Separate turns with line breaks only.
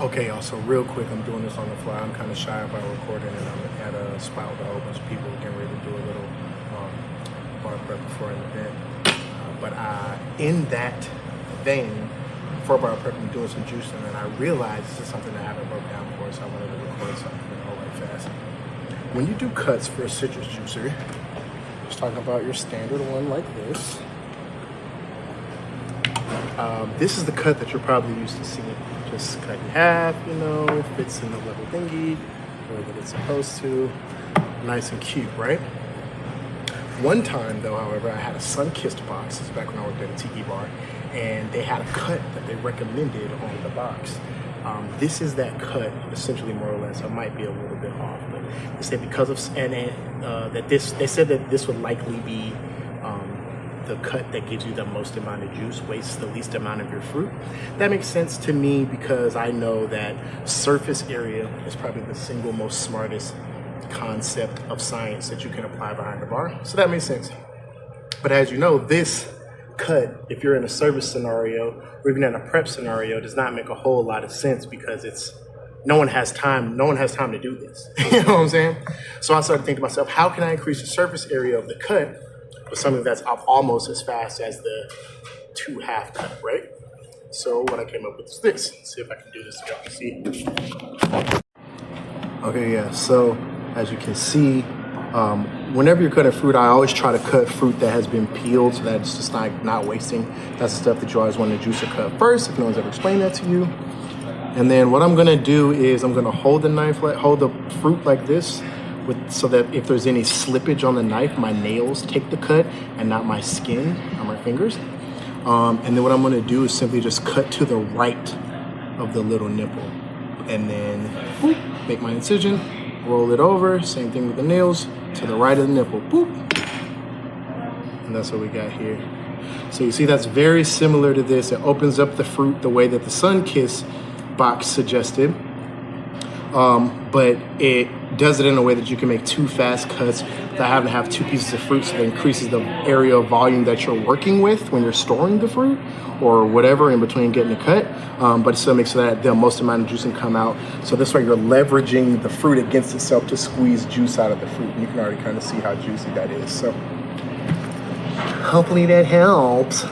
Okay, y'all, so real quick, I'm doing this on the fly. I'm kind of shy about recording, and I'm at a spot with a whole bunch of people who can really do a little bar prep before an event. But in that vein, before bar prep, I'm doing some juicing, and I realized this is something that I haven't broke down before, so I wanted to record something all right fast. When you do cuts for a citrus juicer, just talking about your standard one like this. This is the cut that you're probably used to seeing. Just cut in half, you know, fits in the little thingy, the way that it's supposed to. Nice and cute, right? One time, though, however, I had a sun-kissed box. This is back when I worked at a tiki bar, and they had a cut that they recommended on the box. This is that cut, essentially, more or less. I might be a little bit off, but they said because of they said that this would likely be the cut that gives you the most amount of juice, wastes the least amount of your fruit. That makes sense to me because I know that surface area is probably the single most smartest concept of science that you can apply behind the bar. So that makes sense. But as you know, this cut, if you're in a service scenario or even in a prep scenario, does not make a whole lot of sense because no one has time to do this. You know what I'm saying? So I started thinking to myself, how can I increase the surface area of the cut with something that's up almost as fast as the 2/2 cut, right? So what I came up with is this. Let's see if I can do this so y'all can see. Okay, yeah, so as you can see, whenever you're cutting fruit, I always try to cut fruit that has been peeled so that it's just not wasting. That's the stuff that you always want to juice or cut first, if no one's ever explained that to you. And then what I'm gonna do is I'm gonna hold the fruit like this, so that if there's any slippage on the knife, my nails take the cut and not my skin or my fingers. And then what I'm gonna do is simply just cut to the right of the little nipple. And then boop, make my incision, roll it over, same thing with the nails, to the right of the nipple, boop. And that's what we got here. So you see that's very similar to this. It opens up the fruit the way that the sun-kissed box suggested. But it does it in a way that you can make 2 fast cuts without having to have 2 pieces of fruit, so that increases the area of volume that you're working with when you're storing the fruit or whatever in between getting a cut, but it still makes so that the most amount of juice can come out. So this way you're leveraging the fruit against itself to squeeze juice out of the fruit, and you can already kind of see how juicy that is. So hopefully that helps.